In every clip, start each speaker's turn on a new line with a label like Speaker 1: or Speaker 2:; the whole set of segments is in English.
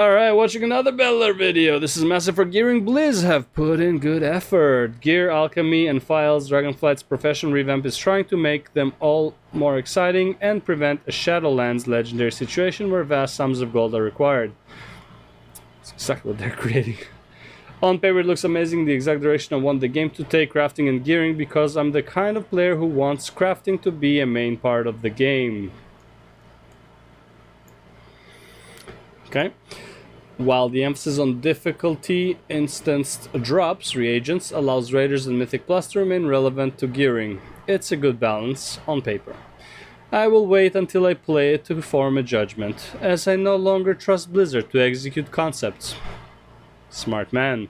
Speaker 1: Alright, watching another Bellular video. This is massive for gearing. Blizz have put in good effort. Gear, alchemy, and files. Dragonflight's profession revamp is trying to make them all more exciting and prevent a Shadowlands legendary situation where vast sums of gold are required. That's exactly what they're creating. On paper it looks amazing, the exact direction I want the game to take, crafting and gearing, because I'm the kind of player who wants crafting to be a main part of the game. Okay. While the emphasis on difficulty instanced drops reagents allows Raiders and Mythic Plus to remain relevant to gearing. It's a good balance, on paper. I will wait until I play it to form a judgment, as I no longer trust Blizzard to execute concepts. Smart man.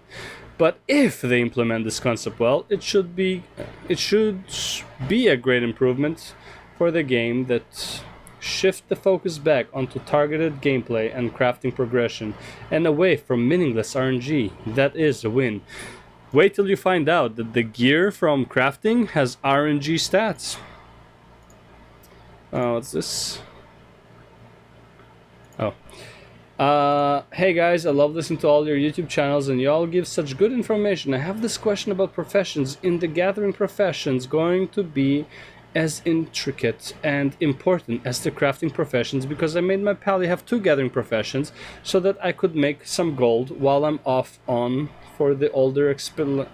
Speaker 1: But if they implement this concept well, it should be a great improvement for the game that shift the focus back onto targeted gameplay and crafting progression, and away from meaningless RNG. That is a win. Wait till you find out that the gear from crafting has RNG stats. Oh, what's this? Oh. Hey guys, I love listening to all your YouTube channels and you all give such good information. I have this question about professions. In the gathering professions going to be as intricate and important as the crafting professions, because I made my pally have 2 gathering professions so that I could make some gold while I'm off on for the older expansions,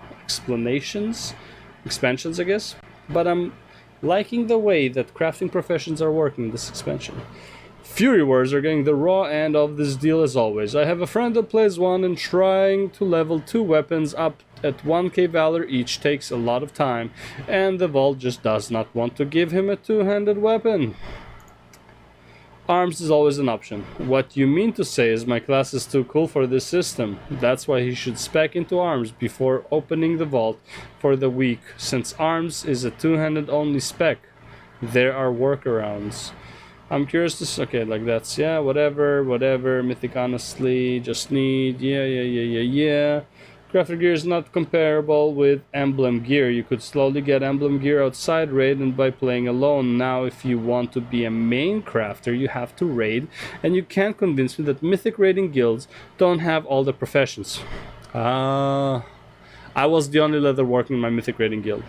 Speaker 1: I guess. But I'm liking the way that crafting professions are working in this expansion. Fury Wars are getting the raw end of this deal as always. I have a friend that plays one, and trying to level 2 weapons up at 1k valor each takes a lot of time, and the vault just does not want to give him a 2-handed weapon. Arms is always an option. What you mean to say is my class is too cool for this system. That's why he should spec into arms before opening the vault for the week, since arms is a 2-handed only spec. There are workarounds. I'm curious to... okay, like that's... yeah, whatever. Mythic honestly, just need... yeah. Crafted gear is not comparable with emblem gear. You could slowly get emblem gear outside raid and by playing alone. Now, if you want to be a main crafter, you have to raid, and you can't convince me that mythic raiding guilds don't have all the professions. I was the only leather working in my mythic raiding guild.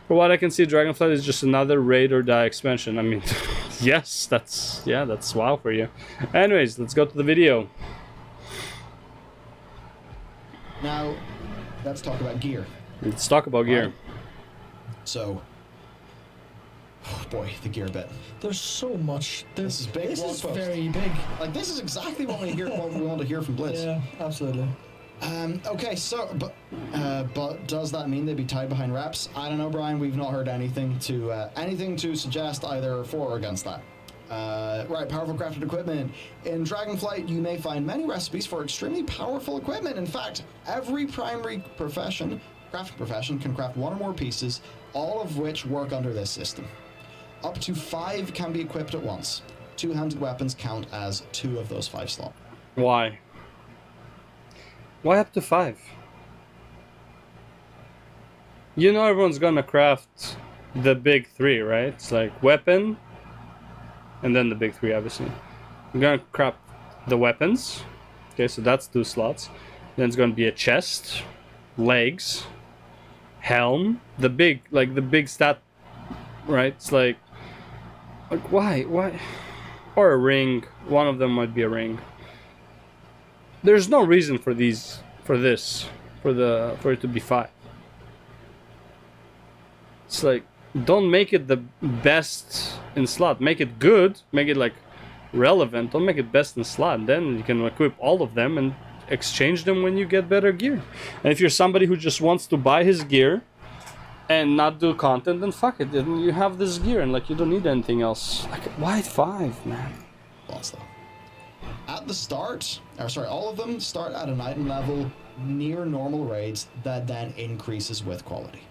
Speaker 1: For what I can see, Dragonflight is just another raid or die expansion. I mean, yes, that's wow for you. Anyways, let's go to the video.
Speaker 2: Now, let's talk about gear.
Speaker 1: Let's talk about gear.
Speaker 2: So, oh boy, the gear bit.
Speaker 3: There's so much.
Speaker 2: This is big.
Speaker 3: This is very big.
Speaker 2: Like, this is exactly what we want to hear from Blizz.
Speaker 3: Yeah, absolutely.
Speaker 2: Okay, so, but does that mean they'd be tied behind reps? I don't know, Brian. We've not heard anything to suggest either for or against that. Right, powerful crafted equipment. In Dragonflight, you may find many recipes for extremely powerful equipment. In fact, every primary crafting profession can craft 1 or more pieces, all of which work under this system. Up to 5 can be equipped at once. 2-handed weapons count as 2 of those 5 slots.
Speaker 1: Why? Why up to 5? You know everyone's gonna craft the big 3, right? It's like weapon, and then the big 3, obviously. I'm gonna craft the weapons. Okay, so that's 2 slots. Then it's gonna be a chest, legs, helm, the big stat, right? It's like why? Or a ring. One of them might be a ring. There's no reason for it to be 5. It's like, don't make it the best in slot. Make it good. Make it like relevant. Don't make it best in slot. Then you can equip all of them and exchange them when you get better gear. And if you're somebody who just wants to buy his gear and not do content, then fuck it. Then you have this gear and like you don't need anything else. Like, why 5, man?
Speaker 2: Lots though. At the start, all of them start at an item level near normal raids that then increases with quality.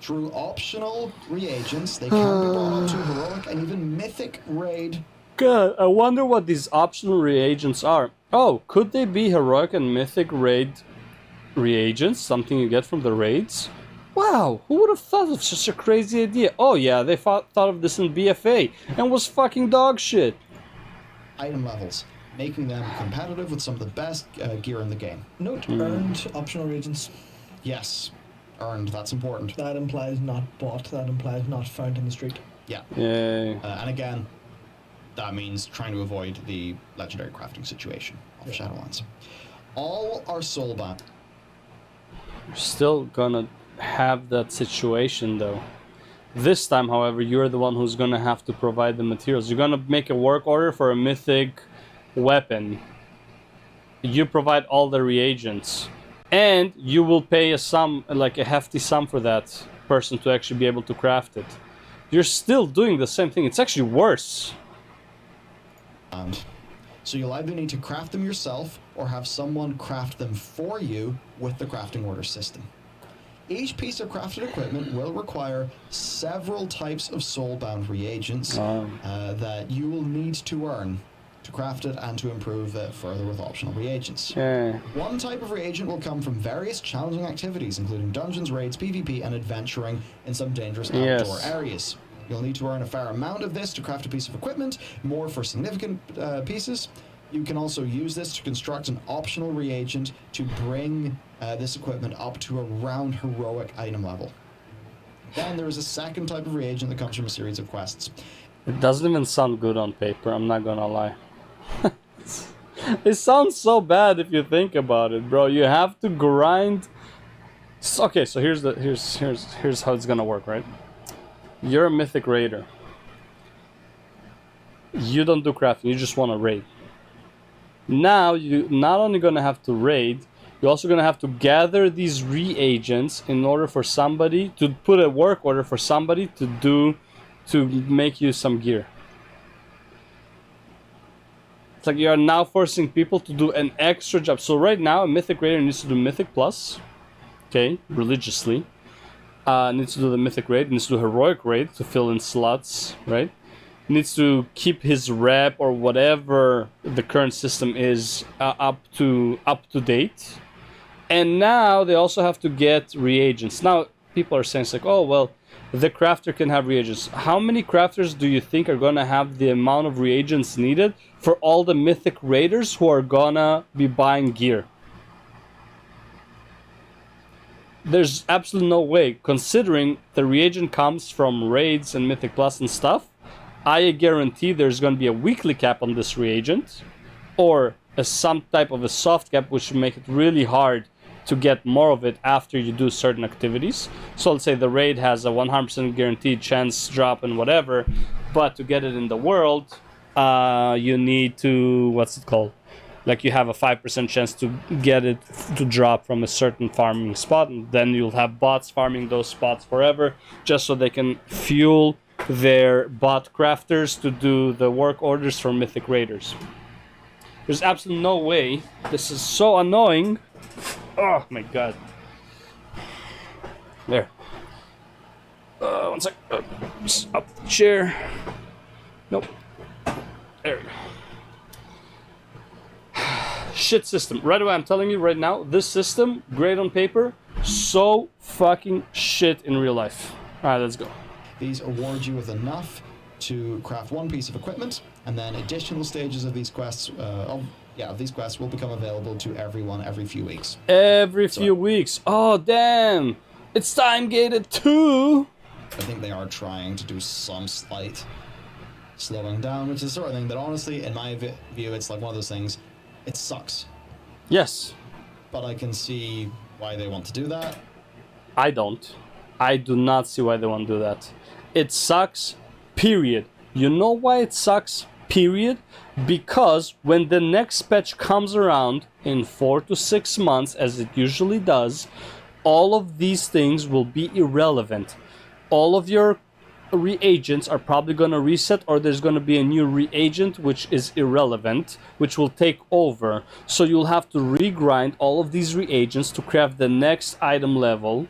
Speaker 2: Through optional reagents, they can be brought up to heroic and even mythic raid.
Speaker 1: God, I wonder what these optional reagents are. Oh, could they be heroic and mythic raid reagents? Something you get from the raids? Wow, who would have thought of such a crazy idea? Oh yeah, they thought of this in BFA and was fucking dog shit.
Speaker 2: Item levels. making them competitive with some of the best gear in the game.
Speaker 3: Note earned optional reagents.
Speaker 2: Yes, earned. That's important.
Speaker 3: That implies not bought. That implies not found in the street.
Speaker 2: Yeah.
Speaker 1: Yay.
Speaker 2: And again, that means trying to avoid the legendary crafting situation of Shadowlands. All are soulbound.
Speaker 1: You're still gonna have that situation though. This time, however, you're the one who's gonna have to provide the materials. You're gonna make a work order for a mythic weapon. You provide all the reagents. And you will pay a sum, like a hefty sum for that person to actually be able to craft it. You're still doing the same thing. It's actually worse.
Speaker 2: So you'll either need to craft them yourself or have someone craft them for you with the crafting order system. Each piece of crafted equipment will require several types of soulbound reagents that you will need to earn to craft it and to improve it further with optional reagents.
Speaker 1: Yeah.
Speaker 2: One type of reagent will come from various challenging activities, including dungeons, raids, PvP, and adventuring in some dangerous outdoor areas. You'll need to earn a fair amount of this to craft a piece of equipment, more for significant pieces. You can also use this to construct an optional reagent to bring this equipment up to around heroic item level. Then there is a second type of reagent that comes from a series of quests.
Speaker 1: It doesn't even sound good on paper, I'm not gonna lie. It sounds so bad if you think about it, bro. You have to grind. Okay, so here's how it's gonna work, right? You're a mythic raider. You don't do crafting, you just want to raid. Now you not only gonna have to raid, you're also gonna have to gather these reagents in order for somebody to put a work order for somebody to make you some gear. It's like you are now forcing people to do an extra job. So right now, a mythic raider needs to do mythic plus, okay, religiously. Needs to do the mythic raid, needs to do heroic raid to fill in slots, right? Needs to keep his rep or whatever the current system is up to date. And now they also have to get reagents. Now people are saying it's like, oh well, the crafter can have reagents. How many crafters do you think are gonna have the amount of reagents needed for all the mythic raiders who are gonna be buying gear? There's absolutely no way, considering the reagent comes from raids and mythic plus and stuff. I guarantee there's going to be a weekly cap on this reagent, or some type of a soft cap, which will make it really hard to get more of it after you do certain activities. So let's say the raid has a 100% guaranteed chance drop and whatever, but to get it in the world, you need to, what's it called? Like you have a 5% chance to get it to drop from a certain farming spot, and then you'll have bots farming those spots forever, just so they can fuel their bot crafters to do the work orders for mythic raiders. There's absolutely no way. This is so annoying. Oh my god. There. One sec. Up the chair. Nope. There we go. Shit system. Right away, I'm telling you right now, this system, great on paper, so fucking shit in real life. Alright, let's go.
Speaker 2: These award you with enough to craft one piece of equipment, and then additional stages of these quests will become available to everyone every few weeks.
Speaker 1: Every few weeks. Oh, damn. It's time gated too.
Speaker 2: I think they are trying to do some slight slowing down, which is the sort of thing that honestly, in my view, it's like one of those things. It sucks.
Speaker 1: Yes.
Speaker 2: But I can see why they want to do that.
Speaker 1: I don't. I do not see why they want to do that. It sucks, period. You know why it sucks, period? Because when the next patch comes around in 4 to 6 months, as it usually does, all of these things will be irrelevant. All of your reagents are probably going to reset, or there's going to be a new reagent which is irrelevant, which will take over. So you'll have to regrind all of these reagents to craft the next item level.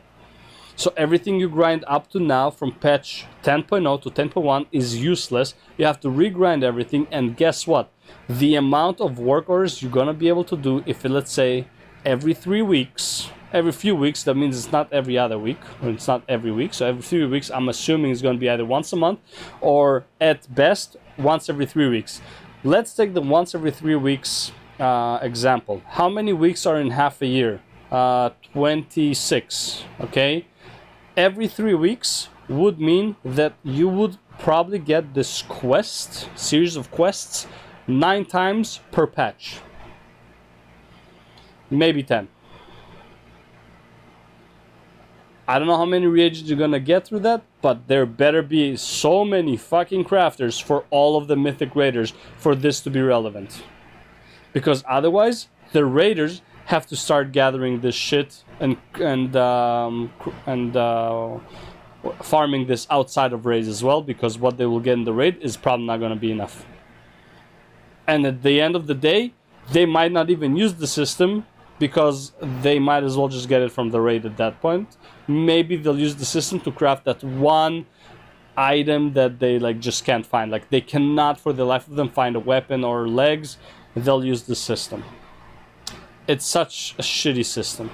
Speaker 1: So everything you grind up to now from patch 10.0 to 10.1 is useless. You have to regrind everything, and guess what? The amount of work orders you're going to be able to do, if let's say every 3 weeks, every few weeks, that means it's not every other week, or it's not every week. So every 3 weeks, I'm assuming it's going to be either once a month or at best once every 3 weeks. Let's take the once every 3 weeks example. How many weeks are in half a year? 26. Okay, every 3 weeks would mean that you would probably get this series of quests 9 times per patch, maybe 10. I don't know how many reagents you're gonna get through that, but there better be so many fucking crafters for all of the mythic raiders for this to be relevant. Because otherwise, the raiders have to start gathering this shit and farming this outside of raids as well, because what they will get in the raid is probably not gonna be enough. And at the end of the day, they might not even use the system, because they might as well just get it from the raid at that point. Maybe they'll use the system to craft that one item that they like just can't find. Like they cannot for the life of them find a weapon or legs. They'll use the system. It's such a shitty system.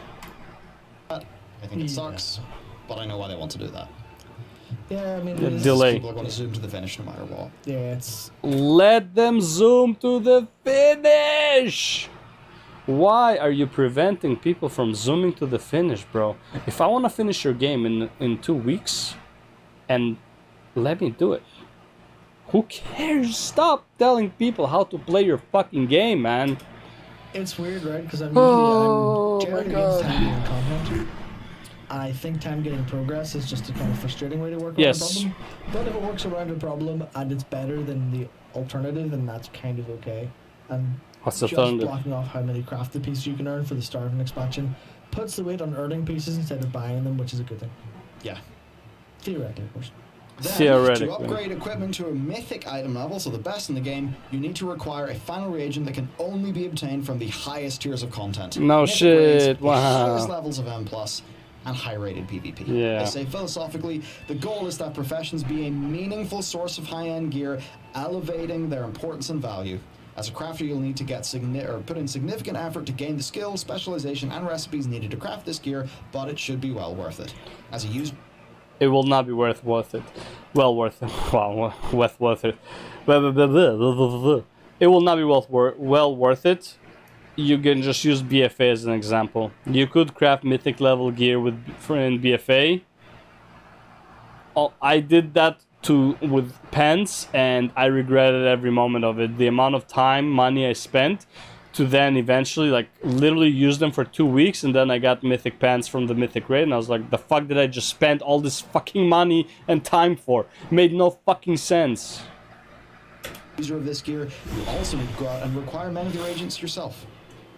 Speaker 2: I think it sucks, but I know why they want to do that.
Speaker 3: Yeah, I mean,
Speaker 1: The delay.
Speaker 2: People are going to zoom to the finish no matter what.
Speaker 3: Yeah, it's
Speaker 1: Let them zoom to the finish! Why are you preventing people from zooming to the finish, bro? If I want to finish your game in 2 weeks, and let me do it. Who cares? Stop telling people how to play your fucking game, man.
Speaker 3: it's weird, right? Because I'm
Speaker 1: Oh,
Speaker 3: generally
Speaker 1: my God.
Speaker 3: against time getting content. And I think time getting progress is just a kind of frustrating way to work around
Speaker 1: Yes.
Speaker 3: a problem. But if it works around a problem and it's better than the alternative, then that's kind of okay. And
Speaker 1: What's the
Speaker 3: just
Speaker 1: alternative?
Speaker 3: blocking off how many crafted pieces you can earn for the start of an expansion puts the weight on earning pieces instead of buying them, which is a good thing.
Speaker 2: Yeah.
Speaker 3: Theoretically, of course.
Speaker 2: Then,
Speaker 1: Theoretically.
Speaker 2: to upgrade equipment to a mythic item level, so the best in the game, you need to require a final reagent that can only be obtained from the highest tiers of content.
Speaker 1: No
Speaker 2: Mythic
Speaker 1: shit,
Speaker 2: raids, the
Speaker 1: wow.
Speaker 2: highest levels of M+, and high-rated PvP.
Speaker 1: Yeah.
Speaker 2: I say philosophically, the goal is that professions be a meaningful source of high-end gear, elevating their importance and value. As a crafter, you'll need to put in significant effort to gain the skill, specialization, and recipes needed to craft this gear, but it should be well worth it. As a user,
Speaker 1: It will not be worth it. Well worth it. Wow, worth it. It will not be well worth it. You can just use BFA as an example. You could craft mythic level gear in BFA. Oh, I did that with pants, and I regretted every moment of it. The amount of time, money I spent to then eventually literally use them for 2 weeks, and then I got mythic pants from the mythic raid, and I was like, the fuck did I just spend all this fucking money and time for? Made no fucking sense.
Speaker 2: user of this gear, you also need to go out and require many of the reagents yourself.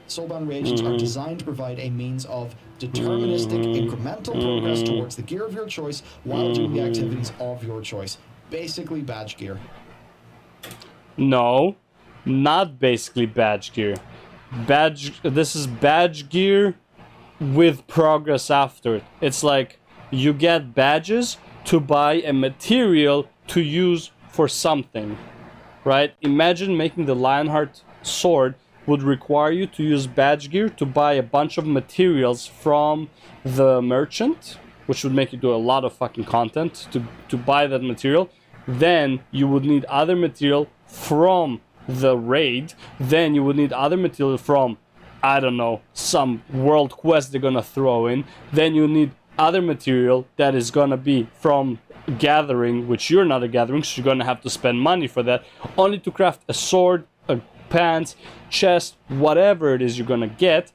Speaker 2: Soulbound reagents are designed to provide a means of deterministic, incremental progress towards the gear of your choice while doing the activities of your choice. Basically, badge gear.
Speaker 1: No, not basically badge gear. This is badge gear with progress after it. It's like you get badges to buy a material to use for something, right? Imagine making the Lionheart sword would require you to use badge gear to buy a bunch of materials from the merchant, which would make you do a lot of fucking content to buy that material. Then you would need other material from the raid. Then you would need other material from, I don't know, some world quest they're gonna throw in. Then you need other material that is gonna be from gathering, which you're not a gathering, so you're gonna have to spend money for that, only to craft a sword, a pants, chest, whatever it is you're gonna get,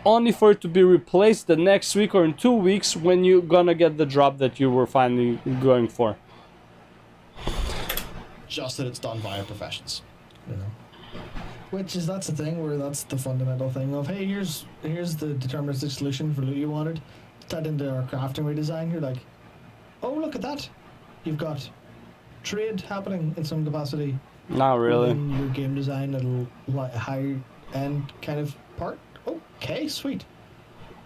Speaker 1: only for it to be replaced the next week or in 2 weeks when you're gonna get the drop that you were finally going for.
Speaker 2: Just that it's done via professions.
Speaker 3: You know. That's the thing where that's the fundamental thing of, hey, here's the deterministic solution for loot you wanted. That into our crafting redesign, you're like, oh, look at that. You've got trade happening in some capacity.
Speaker 1: Not really.
Speaker 3: In your game design, a high end kind of part. Okay, sweet.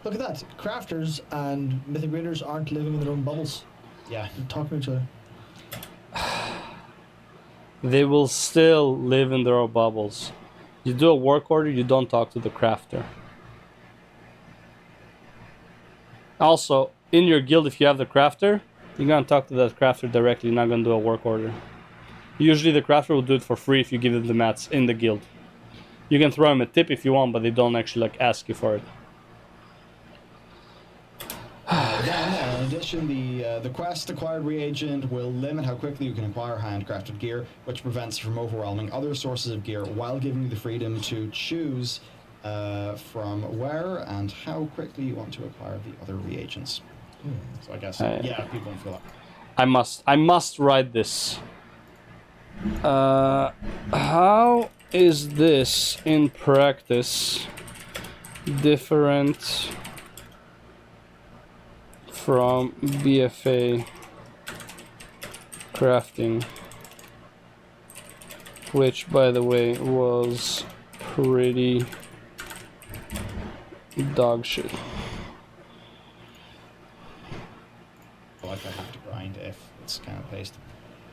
Speaker 3: Look at that. Crafters and mythic raiders aren't living in their own bubbles.
Speaker 2: Yeah.
Speaker 3: They're talking to each other.
Speaker 1: They will still live in their own bubbles. You do a work order, you don't talk to the crafter. Also, in your guild, if you have the crafter, you're gonna talk to that crafter directly, you're not gonna do a work order. Usually the crafter will do it for free if you give them the mats in the guild. You can throw them a tip if you want, but they don't actually like ask you for it.
Speaker 2: Then, in addition, the quest acquired reagent will limit how quickly you can acquire handcrafted gear, which prevents you from overwhelming other sources of gear while giving you the freedom to choose from where and how quickly you want to acquire the other reagents. So I guess, yeah, people don't feel that.
Speaker 1: I must write this. How is this in practice different from BFA crafting, which by the way was pretty dog shit.
Speaker 2: Like I have to grind if it's kind of paste.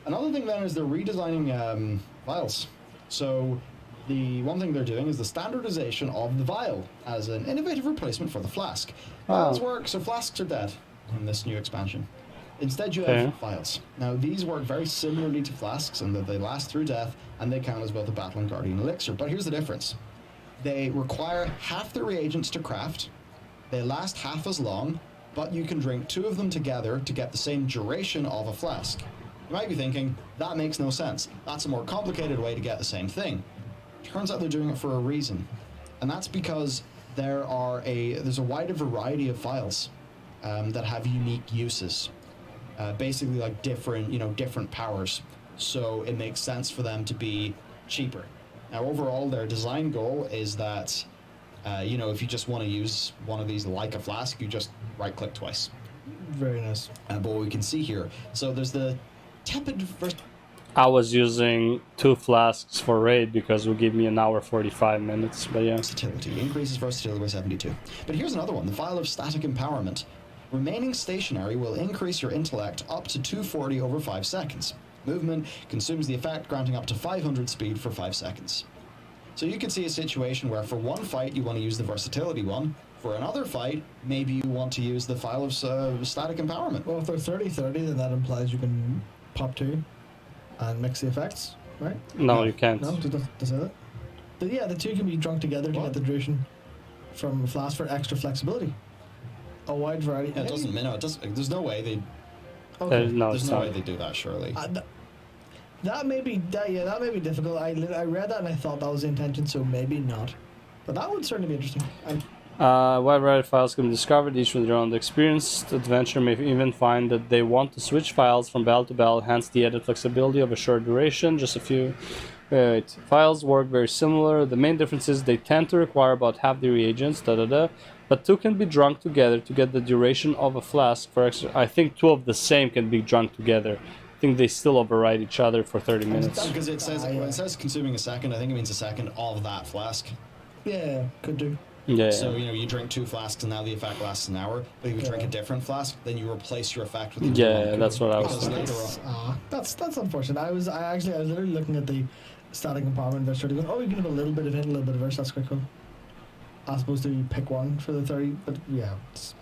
Speaker 2: Another thing then is they're redesigning vials. So the one thing they're doing is the standardization of the vial as an innovative replacement for the flask. Vials work, so flasks are dead in this new expansion. Instead you have vials. Now these work very similarly to flasks in that they last through death and they count as both a battle and guardian elixir. But here's the difference. They require half the reagents to craft, they last half as long, but you can drink 2 of them together to get the same duration of a flask. You might be thinking, that makes no sense. That's a more complicated way to get the same thing. Turns out they're doing it for a reason. And that's because there's a wider variety of vials that have unique uses. Basically like different powers. So it makes sense for them to be cheaper. Now overall, their design goal is that, if you just want to use one of these like a flask, you just right-click twice.
Speaker 3: Very nice.
Speaker 2: But what we can see here, so there's the tepid
Speaker 1: I was using 2 flasks for raid because it would give me an hour 45 minutes, but yeah.
Speaker 2: versatility. Increases versatility by 72. But here's another one, the vial of static empowerment. Remaining stationary will increase your intellect up to 240 over 5 seconds. Movement consumes the effect, granting up to 500 speed for 5 seconds. So you could see a situation where for one fight you want to use the versatility one, for another fight maybe you want to use the vial of static empowerment.
Speaker 3: Well, if they're 30-30, then that implies you can pop 2 and mix the effects, right?
Speaker 1: No, you can't.
Speaker 3: No, does it? Yeah, the 2 can be drunk together to get the duration from a flask for extra flexibility. A wide variety.
Speaker 2: Yeah, it doesn't. No, it does. There's no way they.
Speaker 3: Okay.
Speaker 2: There's no way they do that. Surely.
Speaker 3: That may be difficult. I read that and I thought that was the intention, so maybe not. But that would certainly be interesting.
Speaker 1: Wide variety of files can be discovered, each with their own experience. The adventurer may even find that they want to switch files from battle to battle, hence the added flexibility of a short duration. Just a few files work very similar. The main difference is they tend to require about half the reagents, but 2 can be drunk together to get the duration of a flask for extra. I think 2 of the same can be drunk together. I think they still override each other for 30 minutes.
Speaker 2: Because it says consuming a second, I think it means a second of that flask.
Speaker 3: Yeah, could do.
Speaker 1: Yeah.
Speaker 2: So, you drink 2 flasks and now the effect lasts an hour, but if you drink a different flask, then you replace your effect with the
Speaker 1: Yeah, that's what I was thinking.
Speaker 3: That's unfortunate. I was literally looking at the static empowerment versus going, you can have a little bit of hit, a little bit of verse, that's quite cool. As opposed to pick one for the 30, but yeah.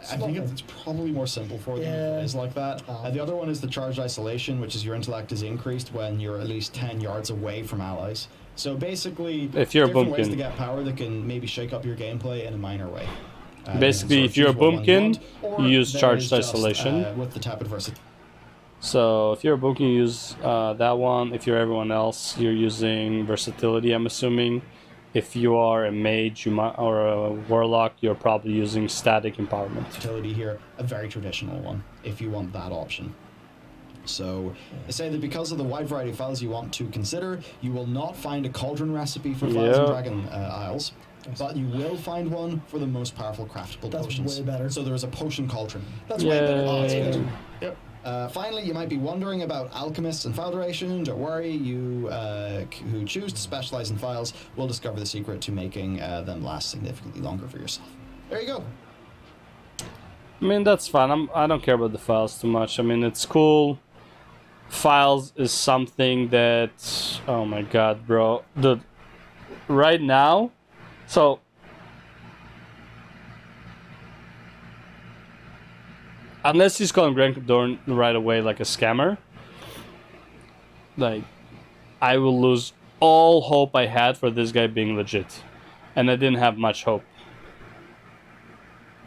Speaker 2: I think it's probably more simple for them if it is like that. The other one is the charged isolation, which is your intellect is increased when you're at least 10 yards away from allies. So basically,
Speaker 1: if you're
Speaker 2: different ways to get power that can maybe shake up your gameplay in a minor way.
Speaker 1: Basically, if you're a boomkin, you use charged isolation.
Speaker 2: With the tepid versatility.
Speaker 1: So if you're a boomkin, you use that one. If you're everyone else, you're using versatility, I'm assuming. If you are a mage or a warlock, you're probably using static empowerment.
Speaker 2: Versatility here, a very traditional one, if you want that option. So, they say that because of the wide variety of files you want to consider, you will not find a cauldron recipe for files and dragon isles, but you will find one for the most powerful craftable potions.
Speaker 3: That's way better.
Speaker 2: So there is a potion cauldron. That's way better. Oh, that's good. Yep. Finally, you might be wondering about alchemists and file duration. Don't worry, you who choose to specialize in files will discover the secret to making them last significantly longer for yourself. There you go.
Speaker 1: I mean, that's fine. I don't care about the files too much. I mean, it's cool. Files is something that... Oh my god, bro. Right now... So... Unless he's calling Grant Dorn right away like a scammer. Like... I will lose all hope I had for this guy being legit. And I didn't have much hope.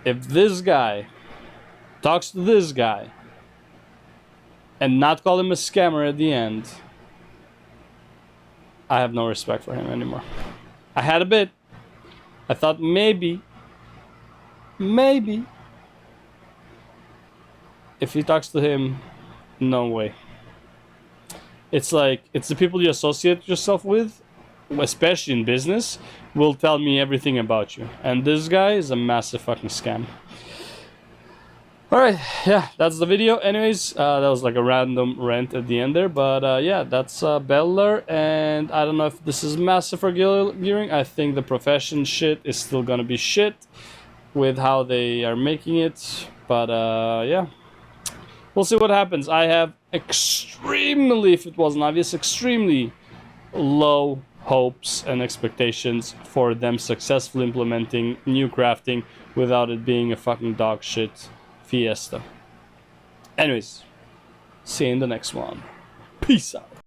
Speaker 1: If this guy talks to this guy and not call him a scammer at the end, I have no respect for him anymore. I had a bit. I thought maybe, if he talks to him, no way. It's like, it's the people you associate yourself with, especially in business, will tell me everything about you. And this guy is a massive fucking scam. Alright, yeah, that's the video. Anyways, that was like a random rant at the end there. But yeah, that's Bellular. And I don't know if this is massive for gearing. I think the profession shit is still gonna be shit with how they are making it. But yeah, we'll see what happens. I have extremely, if it wasn't obvious, extremely low hopes and expectations for them successfully implementing new crafting without it being a fucking dog shit fiesta. Anyways, see you in the next one. Peace out.